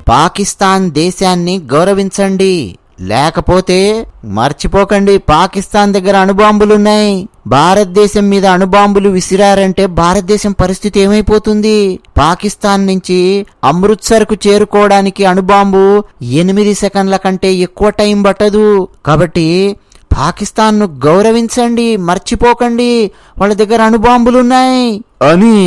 పాకిస్తాన్ దేశాన్ని గౌరవించండి, లేకపోతే మర్చిపోకండి పాకిస్తాన్ దగ్గర అణుబాంబులున్నాయి. భారతదేశం మీద అణుబాంబులు విసిరారంటే భారతదేశం పరిస్థితి ఏమైపోతుంది? పాకిస్తాన్ నుంచి అమృత్సర్కు చేరుకోవడానికి అణుబాంబు 8 సెకండ్ల కంటే ఎక్కువ టైం పట్టదు. కాబట్టి పాకిస్తాన్ను గౌరవించండి, మర్చిపోకండి వాళ్ళ దగ్గర అణుబాంబులున్నాయి అని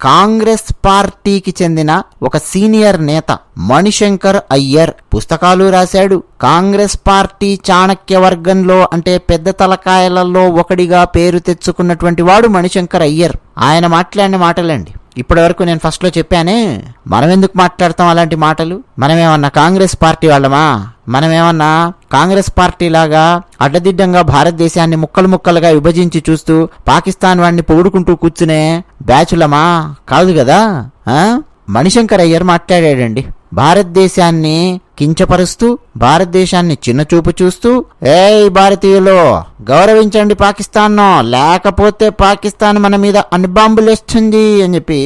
కాంగ్రెస్ పార్టీకి చెందిన ఒక సీనియర్ నేత మణిశంకర్ అయ్యర్ పుస్తకాలు రాశాడు. కాంగ్రెస్ పార్టీ చాణక్య వర్గంలో అంటే పెద్ద తలకాయలలో ఒకడిగా పేరు తెచ్చుకున్నటువంటి వాడు మణిశంకర్ అయ్యర్. ఆయన మాట్లాడిన మాటలండి. ఇప్పటి వరకు నేను ఫస్ట్ లో చెప్పానే, మనం ఎందుకు మాట్లాడతాం అలాంటి మాటలు? మనమేమన్నా కాంగ్రెస్ పార్టీ వాళ్ళమా? మనమేమన్నా కాంగ్రెస్ పార్టీ లాగా అడ్డదిడ్డంగా భారతదేశాన్ని ముక్కలు ముక్కలుగా విభజించి చూస్తూ పాకిస్తాన్ వాడిని పొగుడుకుంటూ కూర్చునే బ్యాచులమా? కాదు కదా. మణిశంకర్ అయ్యర్ మాట్లాడాడండి. భారతదేశాన్ని కించపరుస్తూ, భారతదేశాన్ని చిన్నచూపు చూస్తూ, ఏయ్ భారతీయులు గౌరవించండి పాకిస్తాన్ను, లేకపోతే పాకిస్తాన్ మన మీద అణుబాంబులేస్తుంది అని చెప్పి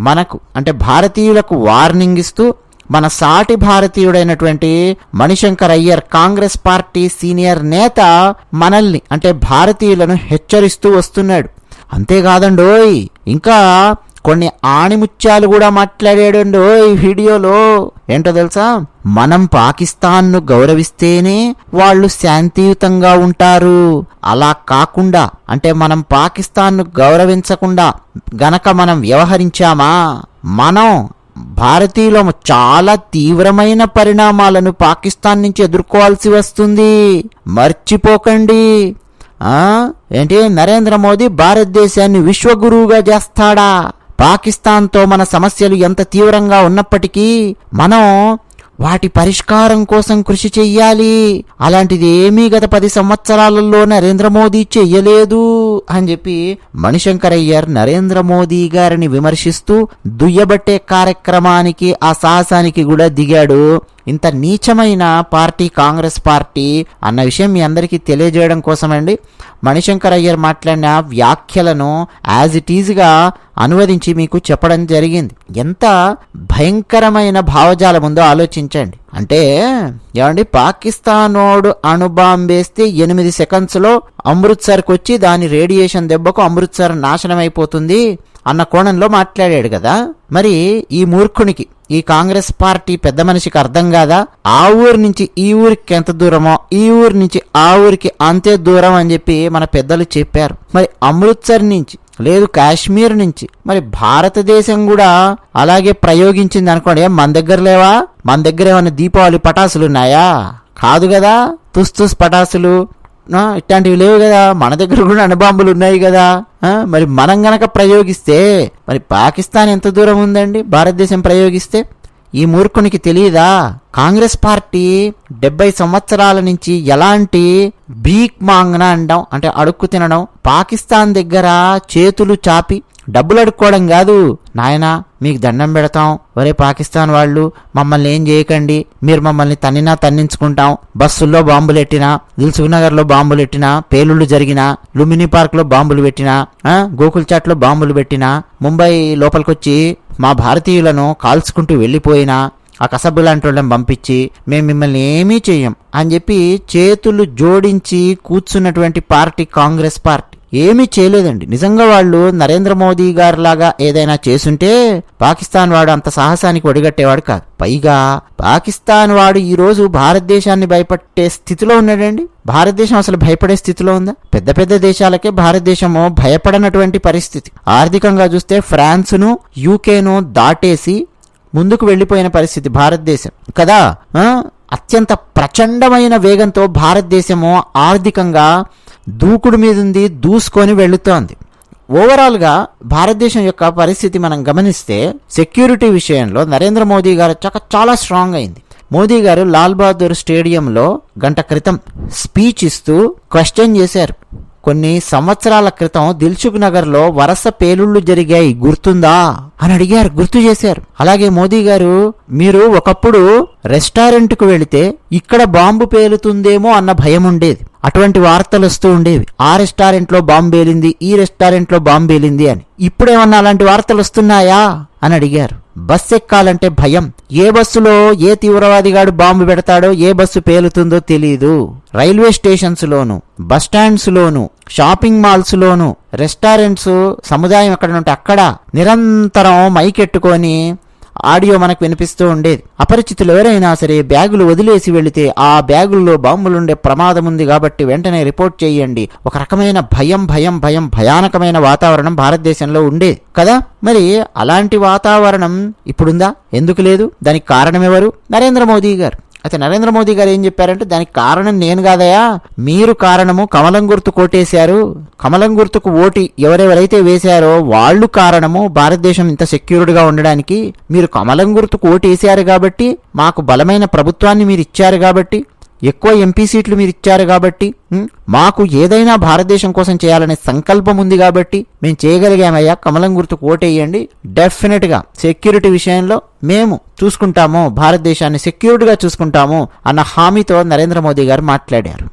మనకు అంటే భారతీయులకు వార్నింగ్ ఇస్తూ మన సాటి భారతీయుడైనటువంటి మణిశంకర్ అయ్యర్ కాంగ్రెస్ పార్టీ సీనియర్ నేత మనల్ని అంటే భారతీయులను హెచ్చరిస్తూ వస్తున్నాడు. అంతేకాదండోయ్, ఇంకా కొన్ని ఆణిముత్యాలు కూడా మాట్లాడాడు ఈ వీడియోలో. ఏంటో తెలుసా? మనం పాకిస్తాన్ను గౌరవిస్తేనే వాళ్ళు శాంతియుతంగా ఉంటారు. అలా కాకుండా అంటే మనం పాకిస్తాన్ను గౌరవించకుండా గనక మనం వ్యవహరించామా, మనం భారతీయులము చాలా తీవ్రమైన పరిణామాలను పాకిస్తాన్ నుంచి ఎదుర్కోవాల్సి వస్తుంది. మర్చిపోకండి. ఏంటి, నరేంద్ర మోదీ భారతదేశాన్ని విశ్వగురువుగా చేస్తాడా? పాకిస్తాన్తో మన సమస్యలు ఎంత తీవ్రంగా ఉన్నప్పటికీ మనం వాటి పరిష్కారం కోసం కృషి చెయ్యాలి. అలాంటిది ఏమీ గత 10 సంవత్సరాలలో నరేంద్ర మోదీ చెయ్యలేదు అని చెప్పి మణిశంకర్ అయ్యర్ నరేంద్ర మోదీ గారిని విమర్శిస్తూ దుయ్యబట్టే కార్యక్రమానికి, ఆ సాహసానికి కూడా దిగాడు. ఇంత నీచమైన పార్టీ కాంగ్రెస్ పార్టీ అన్న విషయం మీ అందరికీ తెలియజేయడం కోసమండి మణిశంకర్ అయ్యర్ మాట్లాడిన వ్యాఖ్యలను యాజ్ ఇట్ ఈజ్గా అనువదించి మీకు చెప్పడం జరిగింది. ఎంత భయంకరమైన భావజాలం ఉందో ఆలోచించండి. అంటే ఏమండి, పాకిస్తానోడు అణుబాంబేస్తే 8 సెకండ్స్లో అమృత్సర్కి వచ్చి దాని రేడియేషన్ దెబ్బకు అమృత్సర్ నాశనం అయిపోతుంది అన్న కోణంలో మాట్లాడాడు కదా. మరి ఈ మూర్ఖునికి, ఈ కాంగ్రెస్ పార్టీ పెద్ద మనిషికి అర్థం కాదా? ఆ ఊరి నుంచి ఈ ఊరికి ఎంత దూరమో ఈ ఊరి నుంచి ఆ ఊరికి అంతే దూరం అని చెప్పి మన పెద్దలు చెప్పారు. మరి అమృత్సర్ నుంచి లేదు కాశ్మీర్ నుంచి మరి భారతదేశం కూడా అలాగే ప్రయోగించింది అనుకోండి. మన దగ్గర లేవా? మన దగ్గర ఏమైనా దీపావళి పటాసులు ఉన్నాయా? కాదు కదా. తుస్ పటాసులు ఇట్లాంటివి లేవు కదా. మన దగ్గర కూడా అణుబాంబులు ఉన్నాయి కదా. మరి మనం గనక ప్రయోగిస్తే మరి పాకిస్తాన్ ఎంత దూరం ఉందండి భారతదేశం ప్రయోగిస్తే? ఈ మూర్ఖునికి తెలియదా? కాంగ్రెస్ పార్టీ 70 సంవత్సరాల నుంచి ఎలాంటి భీక్ మాంగన అనడం అంటే అడుక్కు తినడం, పాకిస్తాన్ దగ్గర చేతులు చాపి డబ్బులు అడుక్కోవడం కాదు. నాయనా మీకు దండం పెడతాం, ఒరే పాకిస్తాన్ వాళ్ళు మమ్మల్ని ఏం చేయకండి, మీరు మమ్మల్ని తన్నినా తన్నించుకుంటాం, బస్సుల్లో బాంబులు ఎట్టినా, దిల్సుఖ్ నగర్ లో బాంబులు ఎట్టినా, పేలుళ్లు జరిగినా, లుంబిని పార్క్ లో బాంబులు పెట్టినా, గోకుల్ చాట్ లో బాంబులు పెట్టినా, ముంబై లోపలికొచ్చి మా భారతీయులను కాల్చుకుంటూ వెళ్ళిపోయినా, ఆ కసబ్బు లాంటి వాళ్ళని పంపించి మేము మిమ్మల్ని ఏమీ చెయ్యం అని చెప్పి చేతులు జోడించి కూర్చున్నటువంటి పార్టీ కాంగ్రెస్ పార్టీ ఏమీ చేయలేదండి. నిజంగా వాళ్ళు నరేంద్ర మోదీ గారి లాగా ఏదైనా చేసుంటే పాకిస్తాన్ వాడు అంత సాహసానికి ఒడిగట్టేవాడు కాదు. పైగా పాకిస్తాన్ వాడు ఈ రోజు భారతదేశాన్ని భయపట్టే స్థితిలో ఉన్నాడండి. భారతదేశం అసలు భయపడే స్థితిలో ఉందా? పెద్ద పెద్ద దేశాలకే భారతదేశము భయపడనటువంటి పరిస్థితి. ఆర్థికంగా చూస్తే ఫ్రాన్స్ను యూకేను దాటేసి ముందుకు వెళ్లిపోయిన పరిస్థితి భారతదేశం కదా. అత్యంత ప్రచండమైన వేగంతో భారతదేశము ఆర్థికంగా దూకుడు మీద ఉంది, దూసుకొని వెళుతోంది. ఓవరాల్గా భారతదేశం యొక్క పరిస్థితి మనం గమనిస్తే సెక్యూరిటీ విషయంలో నరేంద్ర మోదీ గారు చాలా స్ట్రాంగ్ అయింది. మోదీ గారు లాల్ బహదూర్ స్టేడియంలో గంట క్రితం స్పీచ్ ఇస్తూ క్వశ్చన్ చేశారు. కొన్ని సంవత్సరాల క్రితం దిల్సుఖ్ నగర్ లో వరుస పేలుళ్లు జరిగాయి, గుర్తుందా అని అడిగారు, గుర్తు చేశారు. అలాగే మోదీ గారు, మీరు ఒకప్పుడు రెస్టారెంట్ కు వెళితే ఇక్కడ బాంబు పేలుతుందేమో అన్న భయం ఉండేది, అటువంటి వార్తలు వస్తూ ఉండేవి. ఆ రెస్టారెంట్లో బాంబు పేలింది, ఈ రెస్టారెంట్లో బాంబు పేలింది అని. ఇప్పుడేమన్నా అలాంటి వార్తలు వస్తున్నాయా అని అడిగారు. బస్సు ఎక్కాలంటే భయం. ఏ బస్సులో ఏ తీవ్రవాదిగాడు బాంబు పెడతాడో, ఏ బస్సు పేలుతుందో తెలీదు. రైల్వే స్టేషన్స్ లోను, బస్ స్టాండ్స్ లోను, షాపింగ్ మాల్స్ లోను, రెస్టారెంట్స్, సముదాయం ఎక్కడ ఉంటే అక్కడ నిరంతరం మైకెట్టుకొని ఆడియో మనకు వినిపిస్తూ ఉండేది. అపరిచితులు ఎవరైనా సరే బ్యాగులు వదిలేసి వెళితే ఆ బ్యాగుల్లో బాంబులుండే ప్రమాదం ఉంది కాబట్టి వెంటనే రిపోర్ట్ చేయండి. ఒక రకమైన భయానకమైన వాతావరణం భారతదేశంలో ఉండేది కదా. మరి అలాంటి వాతావరణం ఇప్పుడుందా? ఎందుకు లేదు? దానికి కారణం ఎవరు? నరేంద్ర మోదీ గారు. అయితే నరేంద్ర మోదీ గారు ఏం చెప్పారంటే, దానికి కారణం నేను కాదయా, మీరు కారణము. కమలం గుర్తు కోటేశారు, కమలం గుర్తుకు ఓటు ఎవరెవరైతే వేశారో వాళ్ళు కారణము భారతదేశం ఇంత సెక్యూర్డ్గా ఉండడానికి. మీరు కమలం గుర్తుకు ఓటు వేశారు కాబట్టి, మాకు బలమైన ప్రభుత్వాన్ని మీరు ఇచ్చారు కాబట్టి, ఎక్కువ ఎంపీ సీట్లు మీరు ఇచ్చారు కాబట్టి, మాకు ఏదైనా భారతదేశం కోసం చేయాలనే సంకల్పం ఉంది కాబట్టి మేము చేయగలిగామయ్యా, కమలం గుర్తుకు ఓటేయండి, డెఫినెట్గా సెక్యూరిటీ విషయంలో మేము చూసుకుంటాము, భారతదేశాన్ని సెక్యూర్డ్గా చూసుకుంటాము అన్న హామీతో నరేంద్ర మోదీ గారు మాట్లాడారు.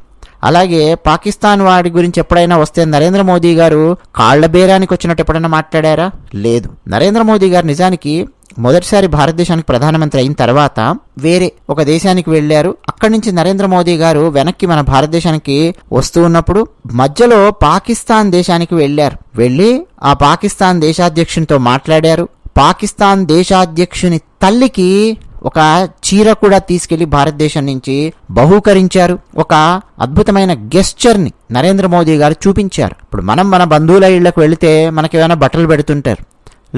అలాగే పాకిస్తాన్ వాడి గురించి ఎప్పుడైనా వస్తే నరేంద్ర మోదీ గారు కాళ్ల బేరానికి వచ్చినట్టు ఎప్పుడైనా మాట్లాడారా? లేదు. నరేంద్ర మోదీ గారు నిజానికి మొదటిసారి భారతదేశానికి ప్రధానమంత్రి అయిన తర్వాత వేరే ఒక దేశానికి వెళ్లారు. అక్కడి నుంచి నరేంద్ర మోదీ గారు వెనక్కి మన భారతదేశానికి వస్తూ ఉన్నప్పుడు మధ్యలో పాకిస్తాన్ దేశానికి వెళ్లారు. వెళ్లి ఆ పాకిస్తాన్ దేశాధ్యక్షునితో మాట్లాడారు. పాకిస్తాన్ దేశాధ్యక్షుని తల్లికి ఒక చీర కూడా తీసుకెళ్లి భారతదేశం నుంచి బహూకరించారు. ఒక అద్భుతమైన గెస్చర్ ని నరేంద్ర మోదీ గారు చూపించారు. ఇప్పుడు మనం మన బంధువుల ఇళ్లకు వెళితే మనకి ఏమైనా బట్టలు పెడుతుంటారు.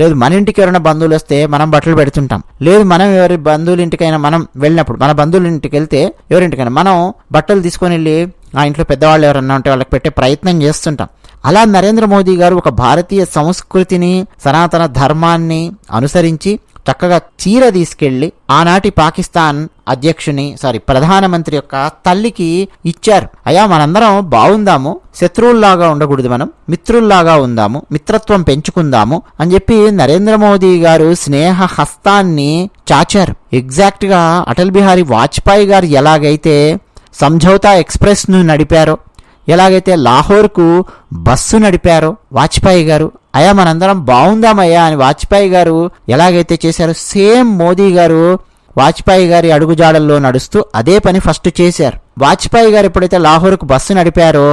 లేదు, మన ఇంటికి ఎవరైనా బంధువులు వస్తే మనం బట్టలు పెడుతుంటాం. లేదు, మనం ఎవరి బంధువుల ఇంటికైనా మనం వెళ్ళినప్పుడు, మన బంధువుల ఇంటికి వెళ్తే ఎవరింటికైనా మనం బట్టలు తీసుకొని వెళ్ళి ఆ ఇంట్లో పెద్దవాళ్ళు ఎవరన్నా ఉంటే వాళ్ళకి పెట్టే ప్రయత్నం చేస్తుంటాం. అలా నరేంద్ర మోదీ గారు ఒక భారతీయ సంస్కృతిని, సనాతన ధర్మాన్ని అనుసరించి చక్కగా చీర తీసుకెళ్లి ఆనాటి పాకిస్తాన్ ప్రధానమంత్రి యొక్క తల్లికి ఇచ్చారు. అయ్యా, మనందరం బాగుందాము, శత్రువుల్లాగా ఉండకూడదు, మనం మిత్రుల్లాగా ఉందాము, మిత్రత్వం పెంచుకుందాము అని చెప్పి నరేంద్ర మోదీ గారు స్నేహ హస్తాన్ని చాచారు. ఎగ్జాక్ట్ గా అటల్ బిహారీ వాజ్పేయి గారు ఎలాగైతే సంఝౌతా ఎక్స్ప్రెస్ ను నడిపారో, ఎలాగైతే లాహోర్కు బస్సు నడిపారో వాజ్పేయి గారు, అయ్యా మనందరం బాగుందామయ్యా అని వాజ్పేయి గారు ఎలాగైతే చేశారో, సేమ్ మోదీ గారు వాజ్పేయి గారి అడుగుజాడల్లో నడుస్తూ అదే పని ఫస్ట్ చేశారు. వాజ్పేయి గారు ఎప్పుడైతే లాహోర్కు బస్సు నడిపారో,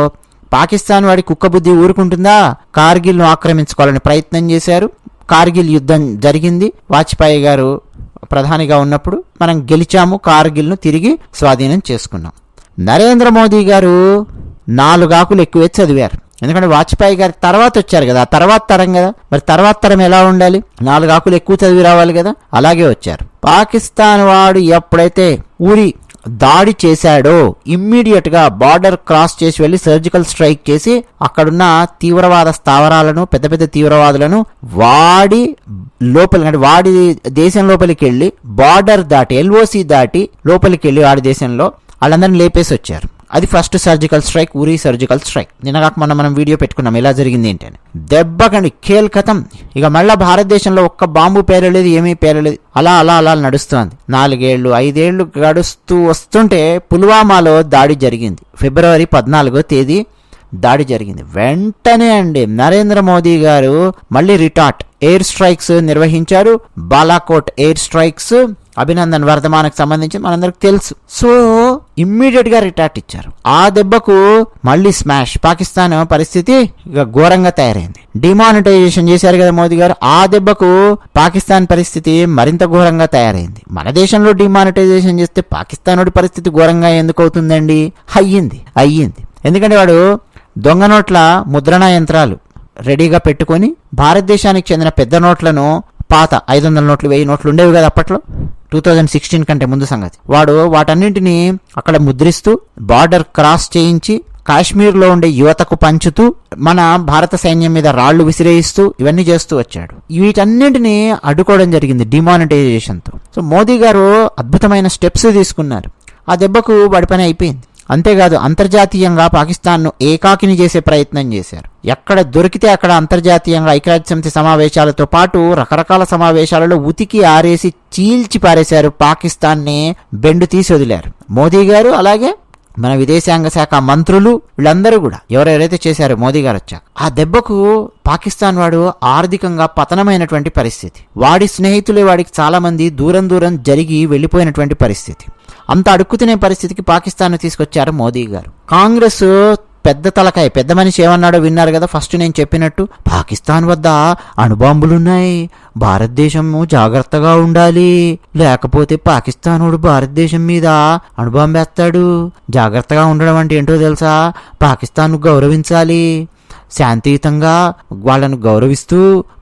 పాకిస్తాన్ వాడి కుక్క బుద్ధి ఊరుకుంటుందా, కార్గిల్ను ఆక్రమించుకోవాలని ప్రయత్నం చేశారు. కార్గిల్ యుద్ధం జరిగింది. వాజ్పేయి గారు ప్రధానిగా ఉన్నప్పుడు మనం గెలిచాము, కార్గిల్ను తిరిగి స్వాధీనం చేసుకున్నాం. నరేంద్ర మోదీ గారు 4 ఆకులు ఎక్కువే చదివారు. ఎందుకంటే వాజ్పేయి గారి తర్వాత వచ్చారు కదా, తర్వాత తరం కదా, మరి తర్వాత తరం ఎలా ఉండాలి? 4 ఆకులు ఎక్కువ చదివి రావాలి కదా, అలాగే వచ్చారు. పాకిస్తాన్ వాడు ఎప్పుడైతే ఊరి దాడి చేశాడో ఇమ్మీడియట్ గా బార్డర్ క్రాస్ చేసి వెళ్లి సర్జికల్ స్ట్రైక్ చేసి అక్కడున్న తీవ్రవాద స్థావరాలను, పెద్ద పెద్ద తీవ్రవాదులను వాడి దేశం లోపలికి వెళ్లి బార్డర్ దాటి, LOC దాటి లోపలికి వెళ్లి వాడి దేశంలో వాళ్ళందరినీ లేపేసి వచ్చారు. అది first surgical strike, Uri surgical strike. నిన్నగాక మనం వీడియో పెట్టుకున్నాం ఎలా జరిగింది ఏంటని. దెబ్బకండి ఖేల్ ఖతం. ఇక మళ్ళా భారతదేశంలో ఒక్క బాంబు పేరలేదు, ఏమీ పేరలేదు. అలా అలా అలా నడుస్తోంది. 4 ఏళ్లు 5 ఏళ్లు గడుస్తూ వస్తుంటే పుల్వామాలో దాడి జరిగింది. ఫిబ్రవరి 14వ తేదీ దాడి జరిగింది. వెంటనే అండి నరేంద్ర మోదీ గారు మళ్ళీ రిటార్ట్ ఎయిర్ స్ట్రైక్స్ నిర్వహించారు. బాలాకోట్ ఎయిర్ స్ట్రైక్స్, అభినందన్ వర్ధమానకు సంబంధించి మనందరికి తెలుసు. సో ఇమ్మీడియట్ గా రిటార్ట్ ఇచ్చారు. ఆ దెబ్బకు మళ్ళీ స్మాష్. పాకిస్తాన్ పరిస్థితి ఇక ఘోరంగా తయారైంది. డిమానిటైజేషన్ చేశారు కదా మోదీ గారు, ఆ దెబ్బకు పాకిస్తాన్ పరిస్థితి మరింత ఘోరంగా తయారైంది. మన దేశంలో డిమానిటైజేషన్ చేస్తే పాకిస్తాన్ పరిస్థితి ఘోరంగా ఎందుకు అవుతుందండి? అయ్యింది. ఎందుకంటే వాడు దొంగ నోట్ల ముద్రణా యంత్రాలు రెడీగా పెట్టుకొని భారతదేశానికి చెందిన పెద్ద నోట్లను, పాత 500 నోట్లు 1000 నోట్లు ఉండేవి కదా అప్పట్లో, 2016 కంటే ముందు సంగతి, వాడు వాటన్నింటినీ అక్కడ ముద్రిస్తూ బార్డర్ క్రాస్ చేయించి కాశ్మీర్లో ఉండే యువతకు పంచుతూ మన భారత సైన్యం మీద రాళ్లు విసిరేయిస్తూ ఇవన్నీ చేస్తూ వచ్చాడు. వీటన్నింటినీ అడ్డుకోవడం జరిగింది డిమానిటైజేషన్తో. సో మోదీ గారు అద్భుతమైన స్టెప్స్ తీసుకున్నారు. ఆ దెబ్బకు వాడి పని అయిపోయింది. అంతేకాదు అంతర్జాతీయంగా పాకిస్తాన్ను ఏకాకిని చేసే ప్రయత్నం చేశారు. ఎక్కడ దొరికితే అక్కడ అంతర్జాతీయంగా ఐక్యరాజ్యసమితి సమావేశాలతో పాటు రకరకాల సమావేశాలలో ఉతికి ఆరేసి చీల్చి పారేశారు. పాకిస్తాన్ని బెండు తీసి వదిలారు మోదీ గారు, అలాగే మన విదేశాంగ శాఖ మంత్రులు వీళ్ళందరూ కూడా ఎవరెవరైతే చేశారో మోదీ గారు వచ్చాక, ఆ దెబ్బకు పాకిస్తాన్ వాడు ఆర్థికంగా పతనమైనటువంటి పరిస్థితి. వాడి స్నేహితులే వాడికి చాలా మంది దూరం దూరం జరిగి వెళ్ళిపోయినటువంటి పరిస్థితి. అంత అడుక్కు తినే పరిస్థితికి పాకిస్తాన్ తీసుకొచ్చారు మోదీ గారు. కాంగ్రెస్ పెద్ద తలకాయ, పెద్ద మనిషి ఏమన్నాడో విన్నారు కదా. ఫస్ట్ నేను చెప్పినట్టు పాకిస్తాన్ వద్ద అణుబాంబులున్నాయి, భారతదేశము జాగ్రత్తగా ఉండాలి, లేకపోతే పాకిస్తానుడు భారతదేశం మీద అణుబాంబేస్తాడు. జాగ్రత్తగా ఉండడం అంటే ఏంటో తెలుసా? పాకిస్తాన్ను గౌరవించాలి, శాంతియుతంగా వాళ్ళను గౌరవిస్తూ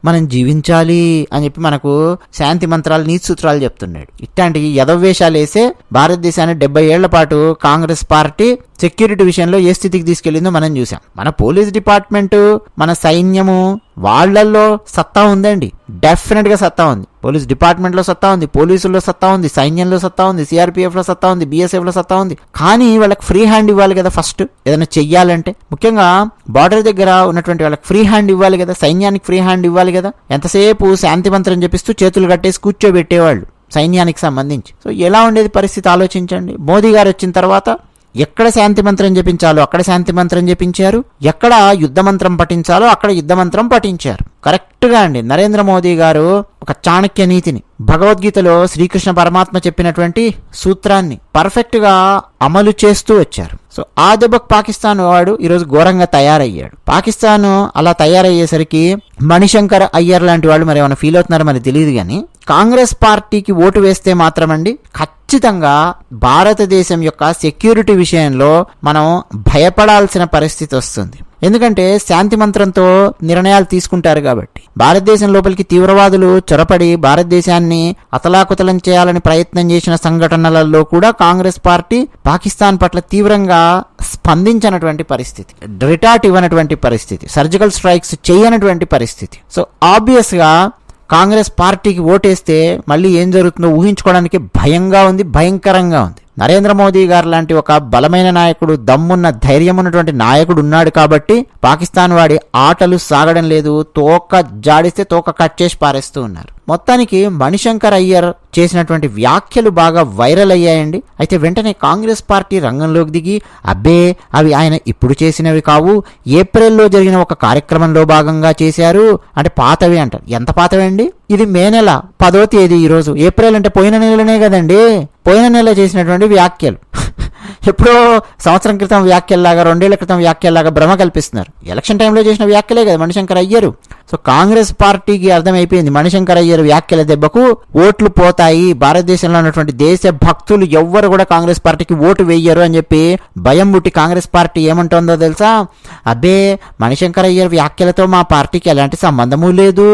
మనం జీవించాలి అని చెప్పి మనకు శాంతి మంత్రాలు, నీతి సూత్రాలు చెప్తున్నాడు. ఇట్లాంటి యదవేషాలు వేసే భారతదేశాన్ని 70 ఏళ్ల పాటు కాంగ్రెస్ పార్టీ సెక్యూరిటీ విషయంలో ఏ స్థితికి తీసుకెళ్లిందో మనం చూసాం. మన పోలీస్ డిపార్ట్మెంటు, మన సైన్యము, వాళ్లల్లో సత్తా ఉందండి, డెఫినెట్ గా సత్తా ఉంది. పోలీస్ డిపార్ట్మెంట్ లో సత్తా ఉంది, పోలీసుల్లో సత్తా ఉంది, సైన్యంలో సత్తా ఉంది, సిఆర్పిఎఫ్ లో సత్తా ఉంది, బిఎస్ఎఫ్ లో సత్తా ఉంది. కానీ వాళ్ళకి ఫ్రీ హ్యాండ్ ఇవ్వాలి కదా. ఫస్ట్ ఏదైనా చెయ్యాలంటే, ముఖ్యంగా బార్డర్ దగ్గర ఉన్నటువంటి వాళ్ళకి ఫ్రీ హ్యాండ్ ఇవ్వాలి కదా, సైన్యానికి ఫ్రీ హ్యాండ్ ఇవ్వాలి కదా. ఎంతసేపు శాంతి మంత్రం చెప్పిస్తూ చేతులు కట్టేసి కూర్చోబెట్టేవాళ్ళు సైన్యానికి సంబంధించి. సో ఎలా ఉండేది పరిస్థితి ఆలోచించండి. మోదీ గారు వచ్చిన తర్వాత ఎక్కడ శాంతి మంత్రం జపించాలో అక్కడ శాంతి మంత్రం జపించారు, ఎక్కడ యుద్ధ మంత్రం పఠించాలో అక్కడ యుద్ధ మంత్రం పఠించారు. కరెక్ట్గా అండి. నరేంద్ర మోదీ గారు ఒక చాణక్య నీతిని, భగవద్గీతలో శ్రీకృష్ణ పరమాత్మ చెప్పినటువంటి సూత్రాన్ని పర్ఫెక్ట్ గా అమలు చేస్తూ వచ్చారు. సో ఆ దెబ్బకు పాకిస్తాన్ వాడు ఈరోజు ఘోరంగా తయారయ్యాడు. పాకిస్తాన్ అలా తయారయ్యేసరికి మణిశంకర్ అయ్యర్ లాంటి వాళ్ళు మరి ఏమైనా ఫీల్ అవుతున్నారో మరి తెలియదు, కానీ కాంగ్రెస్ పార్టీకి ఓటు వేస్తే మాత్రమండి ఖచ్చితంగా భారతదేశం యొక్క సెక్యూరిటీ విషయంలో మనం భయపడాల్సిన పరిస్థితి వస్తుంది. ఎందుకంటే శాంతి మంత్రంతో నిర్ణయాలు తీసుకుంటారు కాబట్టి. భారతదేశం లోపలికి తీవ్రవాదులు చొరపడి భారతదేశాన్ని అతలాకుతలం చేయాలని ప్రయత్నం చేసిన సంఘటనలలో కూడా కాంగ్రెస్ పార్టీ పాకిస్తాన్ పట్ల తీవ్రంగా స్పందించినటువంటి పరిస్థితి, రిటార్ట్ ఇవ్వనటువంటి పరిస్థితి, సర్జికల్ స్ట్రైక్స్ చేయనటువంటి పరిస్థితి. సో ఆబ్వియస్ గా కాంగ్రెస్ పార్టీకి ఓటేస్తే మళ్ళీ ఏం జరుగుతుందో ఊహించుకోవడానికి భయంగా ఉంది, భయంకరంగా ఉంది. నరేంద్ర మోదీ గారు లాంటి ఒక బలమైన నాయకుడు, దమ్మున్న ధైర్యం ఉన్నటువంటి నాయకుడు ఉన్నాడు కాబట్టి పాకిస్తాన్ వాడి ఆటలు సాగడం లేదు. తోక జాడిస్తే తోక కట్ చేసి పారేస్తూ ఉన్నారు. మొత్తానికి మణిశంకర్ అయ్యర్ చేసినటువంటి వ్యాఖ్యలు బాగా వైరల్ అయ్యాయండి. అయితే వెంటనే కాంగ్రెస్ పార్టీ రంగంలోకి దిగి, అబ్బే అవి ఆయన ఇప్పుడు చేసినవి కావు, ఏప్రిల్లో జరిగిన ఒక కార్యక్రమంలో భాగంగా చేశారు అంటే పాతవి అంటారు. ఎంత పాతవి అండి? ఇది మే నెల 10వ తేదీ ఈరోజు. ఏప్రిల్ అంటే పోయిన నెలనే కదండి. పోయిన నెల చేసినటువంటి వ్యాఖ్యలు ఎప్పుడో సంవత్సరం క్రితం వ్యాఖ్యల్లాగా, 2 ఏళ్ల క్రితం వ్యాఖ్యల్లాగా భ్రమ కల్పిస్తున్నారు. ఎలక్షన్ టైంలో చేసిన వ్యాఖ్యలే కదా మణిశంకర్ అయ్యరు. సో కాంగ్రెస్ పార్టీకి అర్థమైపోయింది మణిశంకర్ అయ్యర్ వ్యాఖ్యల దెబ్బకు ఓట్లు పోతాయి, భారతదేశంలో ఉన్నటువంటి దేశ భక్తులు ఎవ్వరు కూడా కాంగ్రెస్ పార్టీకి ఓటు వేయరు అని చెప్పి భయం పుట్టి కాంగ్రెస్ పార్టీ ఏమంటుందో తెలుసా? అబ్బే మణిశంకర్ అయ్యర్ వ్యాఖ్యలతో మా పార్టీకి ఎలాంటి సంబంధము లేదు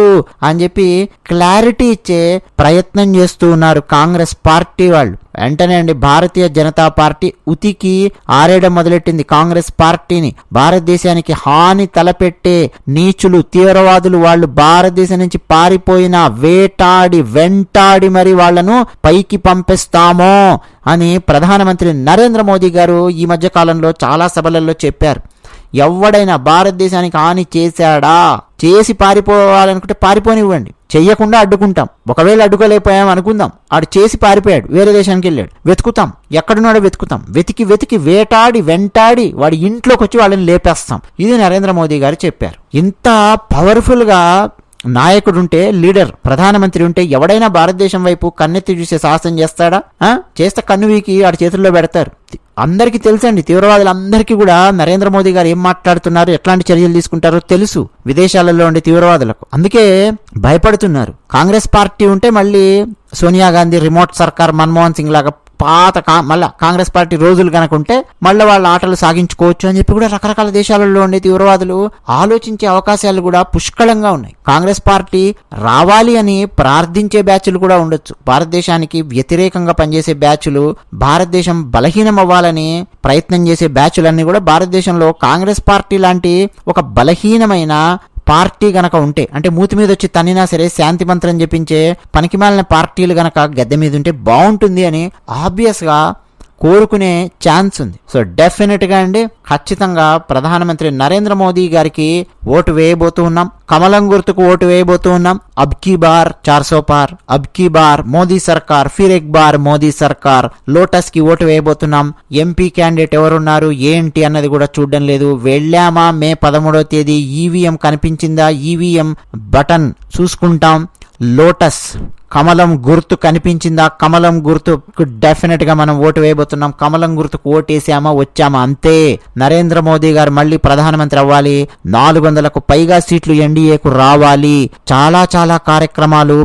అని చెప్పి క్లారిటీ ఇచ్చే ప్రయత్నం చేస్తూ ఉన్నారు కాంగ్రెస్ పార్టీ వాళ్ళు. వెంటనే అండి భారతీయ జనతా పార్టీ ఉతికి ఆరేయడం మొదలెట్టింది కాంగ్రెస్ పార్టీని. భారతదేశానికి హాని తలపెట్టే నీచులు, తీవ్రవాదులు వాళ్ళు భారతదేశం నుంచి పారిపోయిన వేటాడి వెంటాడి మరి వాళ్లను పైకి పంపిస్తామో అని ప్రధానమంత్రి నరేంద్ర మోదీ గారు ఈ మధ్య కాలంలో చాలా సభలలో చెప్పారు. ఎవడైనా భారతదేశానికి హాని చేశాడా, చేసి పారిపోవాలనుకుంటే పారిపోనివ్వండి, చెయ్యకుండా అడ్డుకుంటాం. ఒకవేళ అడ్డుకోలేకపోయాం అనుకుందాం, ఆడు చేసి పారిపోయాడు, వేరే దేశానికి వెళ్ళాడు, వెతుకుతాం, ఎక్కడున్నాడో వెతుకుతాం, వెతికి వేటాడి వెంటాడి వాడి ఇంట్లోకి వచ్చి వాళ్ళని లేపేస్తాం. ఇది నరేంద్ర మోదీ గారు చెప్పారు. ఇంత పవర్ఫుల్ గా నాయకుడుంటే, లీడర్, ప్రధానమంత్రి ఉంటే ఎవడైనా భారతదేశం వైపు కన్నెత్తి చూసే సాహసం చేస్తాడా? చేస్తే కన్ను వీకి ఆడి చేతుల్లో పెడతారు. అందరికీ తెలుసండి, తీవ్రవాదులందరికీ కూడా నరేంద్ర మోదీ గారు ఏం మాట్లాడుతున్నారు, ఎట్లాంటి చర్యలు తీసుకుంటారో తెలుసు విదేశాలలో ఉండే తీవ్రవాదులకు. అందుకే భయపడుతున్నారు. కాంగ్రెస్ పార్టీ ఉంటే మళ్ళీ సోనియా గాంధీ రిమోట్ సర్కార్, మన్మోహన్ సింగ్ లాగా మళ్ళా కాంగ్రెస్ పార్టీ రోజులు కనుకుంటే మళ్ళీ వాళ్ళ ఆటలు సాగించుకోవచ్చు అని చెప్పి కూడా రకరకాల దేశాలలో ఉండే తీవ్రవాదులు ఆలోచించే అవకాశాలు కూడా పుష్కలంగా ఉన్నాయి. కాంగ్రెస్ పార్టీ రావాలి అని ప్రార్థించే బ్యాచ్లు కూడా ఉండొచ్చు. భారతదేశానికి వ్యతిరేకంగా పనిచేసే బ్యాచ్లు, భారతదేశం బలహీనం అవ్వాలని ప్రయత్నం చేసే బ్యాచ్లన్నీ కూడా భారతదేశంలో కాంగ్రెస్ పార్టీ లాంటి ఒక బలహీనమైన పార్టీ గనక ఉంటే, అంటే మూతి మీద వచ్చి తన్నినా సరే శాంతి మంత్రం చెప్పించే పనికిమాలిన పార్టీలు గనక గద్దె మీద ఉంటే బాగుంటుంది అని ఆబ్వియస్ గా కోరుకునే ఛాన్స్ ఉంది. సో డెఫినెట్ గా అండి ఖచ్చితంగా ప్రధానమంత్రి నరేంద్ర మోదీ గారికి ఓటు వేయబోతూ ఉన్నాం. కమలం గుర్తుకు ఓటు వేయబోతూ ఉన్నాం. అబ్ కీ బార్ 400 పార్, అబ్ కీ బార్ మోదీ సర్కార్, ఫిర్ ఎక్ బార్ మోదీ సర్కార్. లోటస్ కి ఓటు వేయబోతున్నాం. ఎంపీ క్యాండిడేట్ ఎవరున్నారు ఏంటి అన్నది కూడా చూడడం లేదు. వెళ్ళామా మే 13వ తేదీ, ఈవీఎం కనిపించిందా, ఈవీఎం బటన్ చూసుకుంటాం. లోటస్ కమలం గుర్తు కనిపించిందా, కమలం గుర్తుకు డెఫినెట్ గా మనం ఓటు వేయబోతున్నాం. కమలం గుర్తుకు ఓటేసామా వచ్చామా అంతే. నరేంద్ర మోదీ గారు మళ్ళీ ప్రధానమంత్రి అవ్వాలి. 400కు పైగా సీట్లు ఎన్డీఏకు రావాలి. చాలా చాలా కార్యక్రమాలు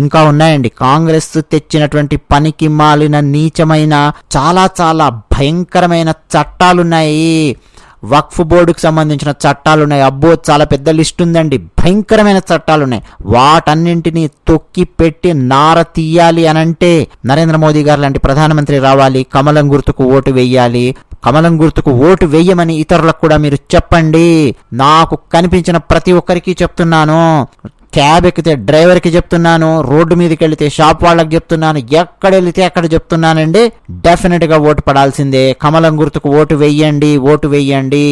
ఇంకా ఉన్నాయండి. కాంగ్రెస్ తెచ్చినటువంటి పనికి మాలిన నీచమైన చాలా చాలా భయంకరమైన చట్టాలున్నాయి. వక్ఫ్ బోర్డుకు సంబంధించిన చట్టాలున్నాయి. అబ్బో చాలా పెద్ద లిస్ట్ ఉందండి. భయంకరమైన చట్టాలున్నాయి. వాటన్నింటినీ తొక్కి పెట్టి నార తీయాలి అనంటే నరేంద్ర మోదీ గారు లాంటి ప్రధానమంత్రి రావాలి. కమలం గుర్తుకు ఓటు వేయాలి. కమలం గుర్తుకు ఓటు వేయమని ఇతరులకు కూడా మీరు చెప్పండి. నాకు కనిపించిన ప్రతి ఒక్కరికి చెప్తున్నాను. క్యాబ్ ఎక్కితే డ్రైవర్కి చెప్తున్నాను, రోడ్డు మీదకి వెళితే షాప్ వాళ్ళకి చెప్తున్నాను, ఎక్కడ వెళితే అక్కడ చెప్తున్నానండి. డెఫినెట్ గా ఓటు పడాల్సిందే. కమలం గుర్తుకు ఓటు వేయండి, ఓటు వేయండి,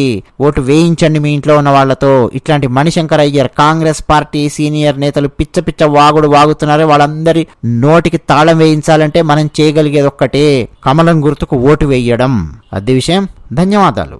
ఓటు వేయించండి మీ ఇంట్లో ఉన్న వాళ్లతో. ఇట్లాంటి మణిశంకర్ అయ్యర్, కాంగ్రెస్ పార్టీ సీనియర్ నేతలు పిచ్చ పిచ్చ వాగుడు వాగుతున్నారు. వాళ్ళందరి నోటికి తాళం వేయించాలంటే మనం చేయగలిగేది ఒక్కటే, కమలం గుర్తుకు ఓటు వేయడం. అదే విషయం. ధన్యవాదాలు.